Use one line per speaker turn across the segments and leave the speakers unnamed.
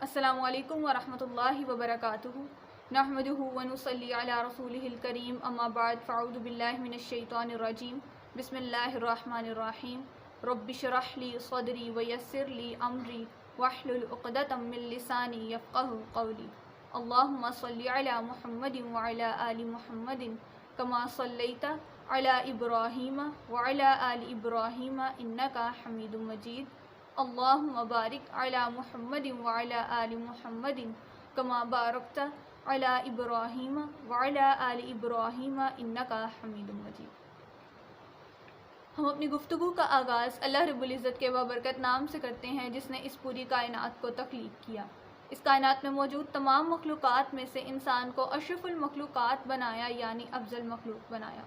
السلام علیکم ورحمۃ اللہ وبرکاتہ نحمدہ ونصلی علی رسولہ الکریم اما بعد فاعوذ باللہ من الشیطان الرجیم بسم اللہ الرحمن الرحیم رب اشرح لی صدری ویسر لی امری واحلل عقدۃ من لسانی یفقہوا قولی اللہم صلی علی محمد وعلی آل محمد کما صلیت علی ابراہیم وعلی آل ابراہیم انکا حمید مجید اللہم بارک علی محمد وعلی آل محمد کما بارکت علی ابراہیم وعلی آل ابراہیم انکا حمید مجید۔ ہم اپنی گفتگو کا آغاز اللہ رب العزت کے بابرکت نام سے کرتے ہیں جس نے اس پوری کائنات کو تخلیق کیا۔ اس کائنات میں موجود تمام مخلوقات میں سے انسان کو اشرف المخلوقات بنایا، یعنی افضل مخلوق بنایا۔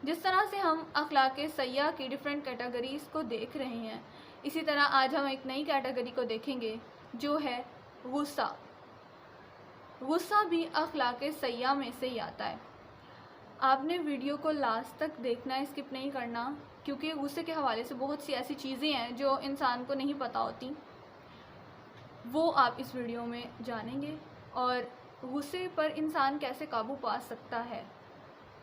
جس طرح سے ہم اخلاق سیئہ کی ڈیفرنٹ کیٹیگریز کو دیکھ رہے ہیں، اسی طرح آج ہم ایک نئی کیٹیگری کو دیکھیں گے جو ہے غصہ۔ غصہ بھی اخلاق سیئہ میں سے ہی آتا ہے۔ آپ نے ویڈیو کو لاسٹ تک دیکھنا ہے، اسکپ نہیں کرنا، کیونکہ غصے کے حوالے سے بہت سی ایسی چیزیں ہیں جو انسان کو نہیں پتہ ہوتی، وہ آپ اس ویڈیو میں جانیں گے، اور غصے پر انسان کیسے قابو پا سکتا ہے،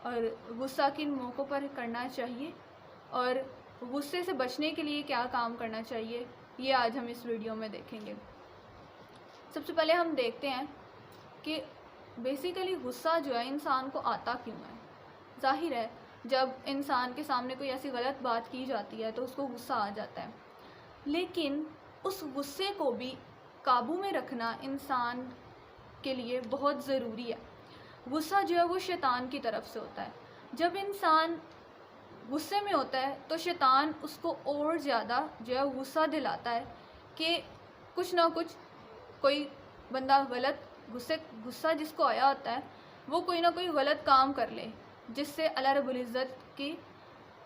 اور غصہ کن موقعوں پر کرنا چاہیے، اور غصے سے بچنے کے لیے کیا کام کرنا چاہیے، یہ آج ہم اس ویڈیو میں دیکھیں گے۔ سب سے پہلے ہم دیکھتے ہیں کہ بیسیکلی غصہ جو ہے انسان کو آتا کیوں ہے۔ ظاہر ہے جب انسان کے سامنے کوئی ایسی غلط بات کی جاتی ہے تو اس کو غصہ آ جاتا ہے، لیکن اس غصے کو بھی قابو میں رکھنا انسان کے لیے بہت ضروری ہے۔ غصہ جو ہے وہ شیطان کی طرف سے ہوتا ہے۔ جب انسان غصے میں ہوتا ہے تو شیطان اس کو اور زیادہ جو ہے غصہ دلاتا ہے کہ کچھ نہ کچھ کوئی بندہ غصہ جس کو آیا ہوتا ہے وہ کوئی نہ کوئی غلط کام کر لے جس سے اللہ رب العزت کی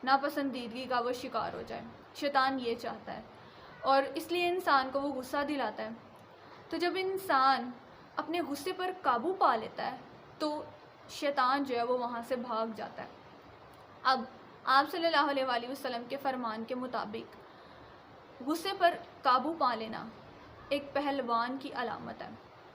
ناپسندیدگی کا وہ شکار ہو جائے۔ شیطان یہ چاہتا ہے اور اس لیے انسان کو وہ غصہ دلاتا ہے۔ تو جب انسان اپنے غصے پر قابو پا لیتا ہے تو شیطان جو ہے وہ وہاں سے بھاگ جاتا ہے۔ اب آپ صلی اللہ علیہ وآلہ وسلم کے فرمان کے مطابق غصے پر قابو پا لینا ایک پہلوان کی علامت ہے۔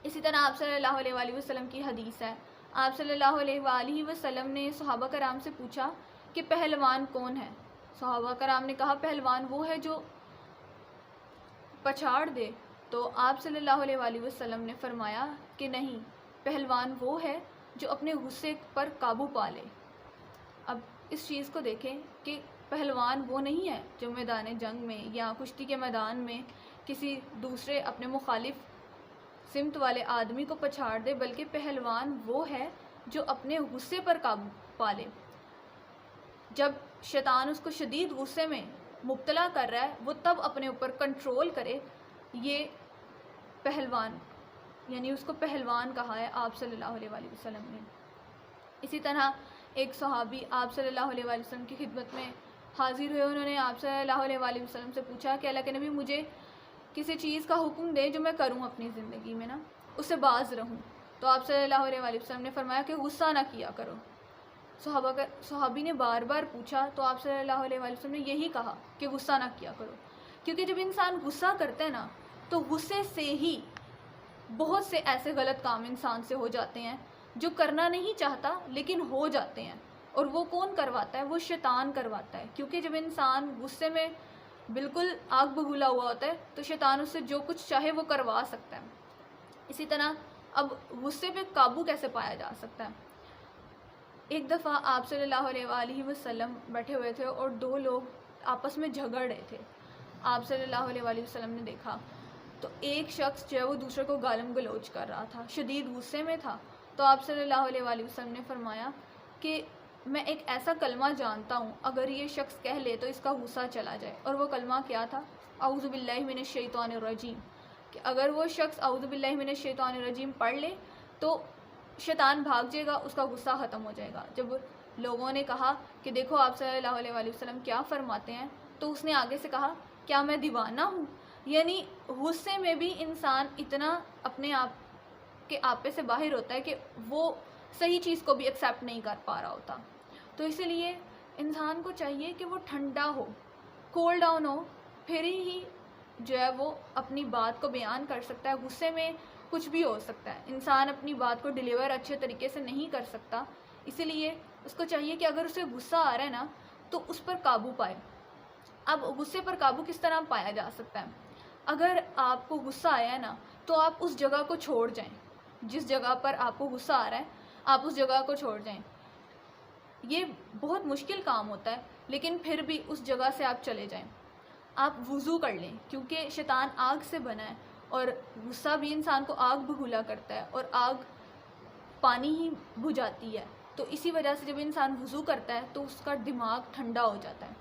اسی طرح آپ صلی اللہ علیہ وآلہ وسلم کی حدیث ہے، آپ صلی اللہ علیہ وآلہ وسلم نے صحابہ کرام سے پوچھا کہ پہلوان کون ہے؟ صحابہ کرام نے کہا پہلوان وہ ہے جو پچھاڑ دے، تو آپ صلی اللہ علیہ وآلہ وسلم نے فرمایا کہ نہیں، پہلوان وہ ہے جو اپنے غصے پر قابو پا لے۔ اب اس چیز کو دیکھیں کہ پہلوان وہ نہیں ہے جو میدان جنگ میں یا کشتی کے میدان میں کسی دوسرے اپنے مخالف سمت والے آدمی کو پچھاڑ دے، بلکہ پہلوان وہ ہے جو اپنے غصے پر قابو پا لے۔ جب شیطان اس کو شدید غصے میں مبتلا کر رہا ہے وہ تب اپنے اوپر کنٹرول کرے، یہ پہلوان، یعنی اس کو پہلوان کہا ہے آپ صلی اللہ علیہ وآلہ وسلم نے۔ اسی طرح ایک صحابی آپ صلی اللہ علیہ وآلہ وسلم کی خدمت میں حاضر ہوئے، انہوں نے آپ صلی اللہ علیہ وآلہ وسلم سے پوچھا کہ اللہ کے نبی مجھے کسی چیز کا حکم دے جو میں کروں اپنی زندگی میں، اس سے باز رہوں۔ تو آپ صلی اللہ علیہ وآلہ وسلم نے فرمایا کہ غصہ نہ کیا کرو۔ صحابی نے بار بار پوچھا تو آپ صلی اللہ علیہ وآلہ وسلم نے یہی کہا کہ غصہ نہ کیا کرو، کیونکہ جب انسان غصہ کرتا ہے تو غصے سے ہی بہت سے ایسے غلط کام انسان سے ہو جاتے ہیں جو کرنا نہیں چاہتا لیکن ہو جاتے ہیں، اور وہ کون کرواتا ہے؟ وہ شیطان کرواتا ہے، کیونکہ جب انسان غصے میں بالکل آگ بگولا ہوا ہوتا ہے تو شیطان اس سے جو کچھ چاہے وہ کروا سکتا ہے۔ اسی طرح اب غصے پہ قابو کیسے پایا جا سکتا ہے؟ ایک دفعہ آپ صلی اللہ علیہ وآلہ وسلم بیٹھے ہوئے تھے اور دو لوگ آپس میں جھگڑ رہے تھے۔ آپ صلی اللہ علیہ وآلہ وسلم نے دیکھا تو ایک شخص جو ہے وہ دوسرے کو گالم گلوچ کر رہا تھا، شدید غصے میں تھا۔ تو آپ صلی اللہ علیہ وآلہ وسلم نے فرمایا کہ میں ایک ایسا کلمہ جانتا ہوں، اگر یہ شخص کہہ لے تو اس کا غصہ چلا جائے۔ اور وہ کلمہ کیا تھا؟ اعوذ باللہ من الشیطان الرجیم، کہ اگر وہ شخص اعوذ باللہ من الشیطان الرجیم پڑھ لے تو شیطان بھاگ جائے گا، اس کا غصہ ختم ہو جائے گا۔ جب لوگوں نے کہا کہ دیکھو آپ صلی اللہ علیہ وآلہ وسلم کیا فرماتے ہیں، تو اس نے آگے سے کہا کیا میں دیوانہ ہوں؟ یعنی غصے میں بھی انسان اتنا اپنے آپ کے آپے سے باہر ہوتا ہے کہ وہ صحیح چیز کو بھی ایکسیپٹ نہیں کر پا رہا ہوتا۔ تو اسی لیے انسان کو چاہیے کہ وہ ٹھنڈا ہو، کول ڈاؤن ہو، پھر ہی جو ہے وہ اپنی بات کو بیان کر سکتا ہے. غصے میں کچھ بھی ہو سکتا ہے. انسان اپنی بات کو ڈیلیور اچھے طریقے سے نہیں کر سکتا. اسی لیے اس کو چاہیے کہ اگر اسے غصہ آ رہا ہے نا تو اس پر قابو پائے. اب غصے پر قابو کس طرح پایا جا سکتا ہے؟ اگر آپ کو غصہ آیا ہے نا تو آپ اس جگہ کو چھوڑ جائیں. جس جگہ پر آپ کو غصہ آ رہا ہے آپ اس جگہ کو چھوڑ جائیں. یہ بہت مشکل کام ہوتا ہے لیکن پھر بھی اس جگہ سے آپ چلے جائیں. آپ وضو کر لیں کیونکہ شیطان آگ سے بنا ہے اور غصہ بھی انسان کو آگ بھگولا کرتا ہے اور آگ پانی ہی بجھاتی ہے. تو اسی وجہ سے جب انسان وضو کرتا ہے تو اس کا دماغ ٹھنڈا ہو جاتا ہے.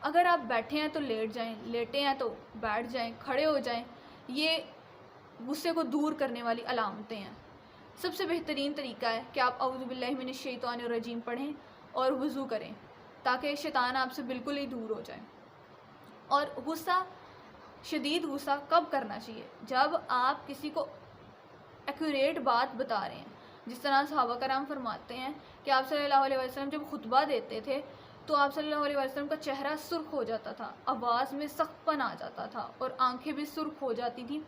اگر آپ بیٹھے ہیں تو لیٹ جائیں, لیٹے ہیں تو بیٹھ جائیں, کھڑے ہو جائیں. یہ غصے کو دور کرنے والی علامتیں ہیں. سب سے بہترین طریقہ ہے کہ آپ اعوذ باللہ من الشیطان الرجیم پڑھیں اور وضو کریں تاکہ شیطان آپ سے بالکل ہی دور ہو جائے. اور غصہ, شدید غصہ کب کرنا چاہیے؟ جب آپ کسی کو ایکوریٹ بات بتا رہے ہیں. جس طرح صحابہ کرام فرماتے ہیں کہ آپ صلی اللہ علیہ وسلم جب خطبہ دیتے تھے تو آپ صلی اللہ علیہ وسلم کا چہرہ سرخ ہو جاتا تھا, آواز میں سخت پن آ جاتا تھا اور آنکھیں بھی سرخ ہو جاتی تھیں.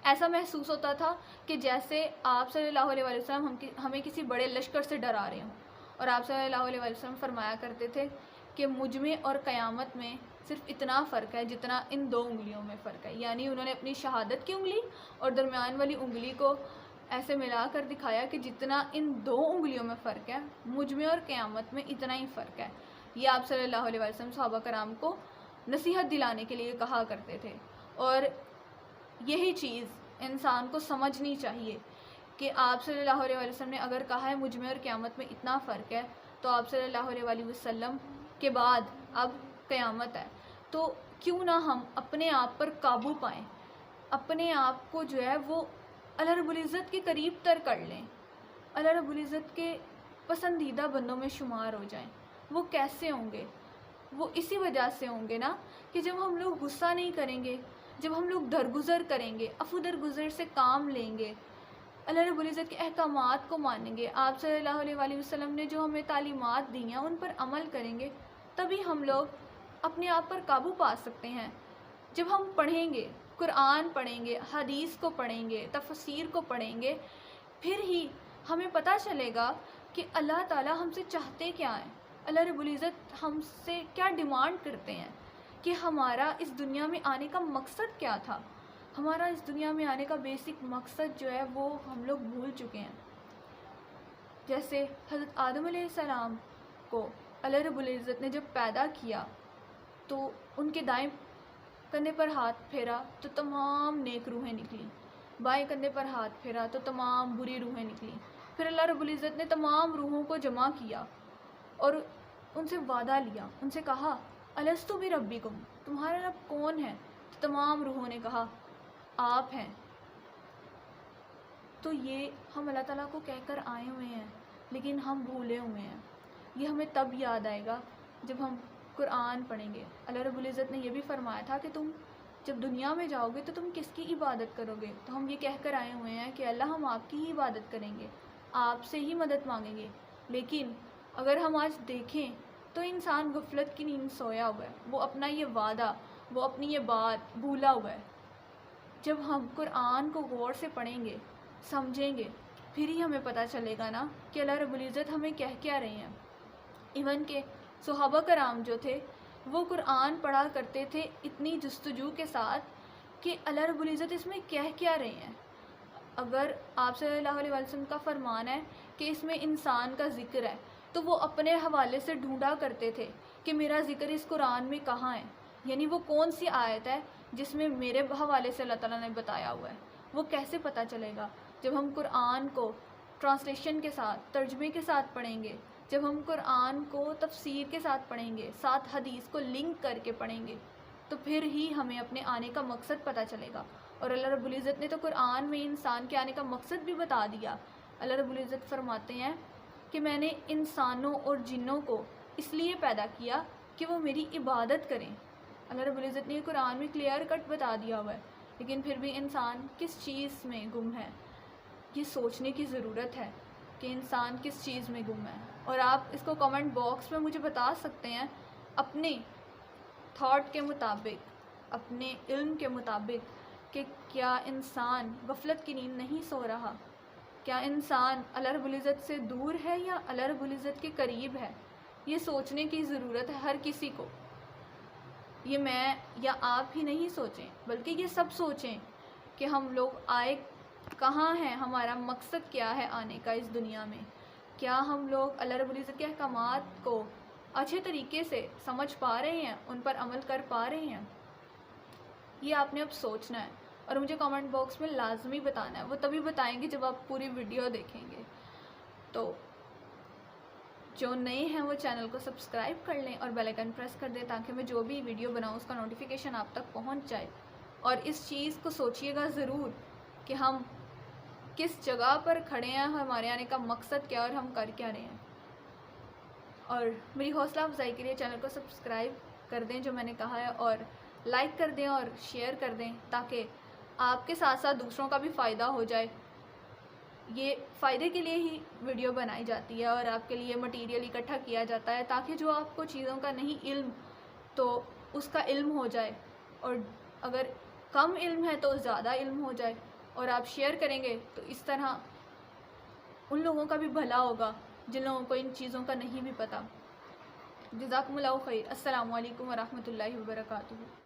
ایسا محسوس ہوتا تھا کہ جیسے آپ صلی اللہ علیہ وسلم ہمیں کسی بڑے لشکر سے ڈرا رہے ہوں. اور آپ صلی اللہ علیہ وسلم فرمایا کرتے تھے کہ مجھ میں اور قیامت میں صرف اتنا فرق ہے جتنا ان 2 انگلیوں میں فرق ہے. یعنی انہوں نے اپنی شہادت کی انگلی اور درمیان والی انگلی کو ایسے ملا کر دکھایا کہ جتنا ان 2 انگلیوں میں فرق ہے مجھ میں اور قیامت میں اتنا ہی فرق ہے. یہ آپ صلی اللہ علیہ وسلم صحابہ کرام کو نصیحت دلانے کے لیے کہا کرتے تھے. اور یہی چیز انسان کو سمجھنی چاہیے کہ آپ صلی اللہ علیہ وسلم نے اگر کہا ہے مجھ میں اور قیامت میں اتنا فرق ہے تو آپ صلی اللہ علیہ وسلم کے بعد اب قیامت ہے. تو کیوں نہ ہم اپنے آپ پر قابو پائیں, اپنے آپ کو جو ہے وہ اللہ رب العزت کے قریب تر کر لیں, اللہ رب العزت کے پسندیدہ بندوں میں شمار ہو جائیں. وہ کیسے ہوں گے؟ وہ اسی وجہ سے ہوں گے نا کہ جب ہم لوگ غصہ نہیں کریں گے, جب ہم لوگ درگزر کریں گے, عفو درگزر سے کام لیں گے, اللہ رب العزت کے احکامات کو مانیں گے, آپ صلی اللہ علیہ وسلم نے جو ہمیں تعلیمات دی ہیں ان پر عمل کریں گے, تبھی ہم لوگ اپنے آپ پر قابو پا سکتے ہیں. جب ہم پڑھیں گے, قرآن پڑھیں گے, حدیث کو پڑھیں گے, تفسیر کو پڑھیں گے, پھر ہی ہمیں پتہ چلے گا کہ اللہ تعالیٰ ہم سے چاہتے کیا ہیں, اللہ رب العزت ہم سے کیا ڈیمانڈ کرتے ہیں, کہ ہمارا اس دنیا میں آنے کا مقصد کیا تھا. ہمارا اس دنیا میں آنے کا بیسک مقصد جو ہے وہ ہم لوگ بھول چکے ہیں. جیسے حضرت آدم علیہ السلام کو اللہ رب العزت نے جب پیدا کیا تو ان کے دائیں کندھے پر ہاتھ پھیرا تو تمام نیک روحیں نکلیں, بائیں کندھے پر ہاتھ پھیرا تو تمام بری روحیں نکلیں. پھر اللہ رب العزت نے تمام روحوں کو جمع کیا اور ان سے وعدہ لیا, ان سے کہا الستو بربکم, تمہارا رب کون ہے؟ تو تمام روحوں نے کہا آپ ہیں. تو یہ ہم اللہ تعالیٰ کو کہہ کر آئے ہوئے ہیں لیکن ہم بھولے ہوئے ہیں. یہ ہمیں تب یاد آئے گا جب ہم قرآن پڑھیں گے. اللہ رب العزت نے یہ بھی فرمایا تھا کہ تم جب دنیا میں جاؤ گے تو تم کس کی عبادت کرو گے؟ تو ہم یہ کہہ کر آئے ہوئے ہیں کہ اللہ ہم آپ کی ہی عبادت کریں گے, آپ سے ہی مدد مانگیں گے. لیکن اگر ہم آج دیکھیں تو انسان غفلت کی نیند سویا ہوا ہے, وہ اپنا یہ وعدہ, وہ اپنی یہ بات بھولا ہوا ہے. جب ہم قرآن کو غور سے پڑھیں گے, سمجھیں گے, پھر ہی ہمیں پتہ چلے گا نا کہ اللہ رب العزت ہمیں کہہ کیا رہے ہیں. ایون کہ صحابہ کرام جو تھے وہ قرآن پڑھا کرتے تھے اتنی جستجو کے ساتھ کہ اللہ رب العزت اس میں کہہ کیا رہے ہیں. اگر آپ صلی اللہ علیہ وسلم کا فرمان ہے کہ اس میں انسان کا ذکر ہے تو وہ اپنے حوالے سے ڈھونڈا کرتے تھے کہ میرا ذکر اس قرآن میں کہاں ہے, یعنی وہ کون سی آیت ہے جس میں میرے حوالے سے اللہ تعالیٰ نے بتایا ہوا ہے. وہ کیسے پتہ چلے گا؟ جب ہم قرآن کو ٹرانسلیشن کے ساتھ, ترجمے کے ساتھ پڑھیں گے, جب ہم قرآن کو تفسیر کے ساتھ پڑھیں گے, ساتھ حدیث کو لنک کر کے پڑھیں گے, تو پھر ہی ہمیں اپنے آنے کا مقصد پتہ چلے گا. اور اللہ رب العزت نے تو قرآن میں انسان کے آنے کا مقصد بھی بتا دیا. اللہ رب العزت فرماتے ہیں کہ میں نے انسانوں اور جنوں کو اس لیے پیدا کیا کہ وہ میری عبادت کریں. اللہ رب العزت نے قرآن میں کلیئر کٹ بتا دیا ہوا ہے, لیکن پھر بھی انسان کس چیز میں گم ہے. یہ سوچنے کی ضرورت ہے کہ انسان کس چیز میں گم ہے. اور آپ اس کو کمنٹ باکس میں مجھے بتا سکتے ہیں اپنے تھاٹ کے مطابق اپنے علم کے مطابق کہ کیا انسان غفلت کی نیند نہیں سو رہا، کیا انسان اللہ رب العزت سے دور ہے یا اللہ رب العزت کے قریب ہے. یہ سوچنے کی ضرورت ہے ہر کسی کو. یہ میں یا آپ ہی نہیں سوچیں بلکہ یہ سب سوچیں کہ ہم لوگ آئے کہاں ہیں، ہمارا مقصد کیا ہے آنے کا اس دنیا میں. کیا ہم لوگ اللہ رب العزت کے احکامات کو اچھے طریقے سے سمجھ پا رہے ہیں، ان پر عمل کر پا رہے ہیں. یہ آپ نے اب سوچنا ہے اور مجھے کامنٹ باکس میں لازمی بتانا ہے. وہ تبھی بتائیں گے جب آپ پوری ویڈیو دیکھیں گے. تو جو نئے ہیں وہ چینل کو سبسکرائب کر لیں اور بیل آئیکن پریس کر دیں تاکہ میں جو بھی ویڈیو بناؤں اس کا نوٹیفیکیشن آپ تک پہنچ جائے. اور اس چیز کو سوچیے گا ضرور کہ ہم کس جگہ پر کھڑے ہیں، ہمارے آنے کا مقصد کیا اور ہم کر کیا رہے ہیں. اور میری حوصلہ افزائی کے لیے چینل کو سبسکرائب کر دیں جو میں نے کہا ہے، اور لائک کر دیں اور شیئر کر دیں تاکہ آپ کے ساتھ ساتھ دوسروں کا بھی فائدہ ہو جائے. یہ فائدے کے لیے ہی ویڈیو بنائی جاتی ہے اور آپ کے لیے مٹیریل اکٹھا کیا جاتا ہے تاکہ جو آپ کو چیزوں کا نہیں علم تو اس کا علم ہو جائے، اور اگر کم علم ہے تو زیادہ علم ہو جائے. اور آپ شیئر کریں گے تو اس طرح ان لوگوں کا بھی بھلا ہوگا جن لوگوں کو ان چیزوں کا نہیں بھی پتہ. جزاکم اللہ خیر. السلام علیکم ورحمۃ اللہ وبرکاتہ.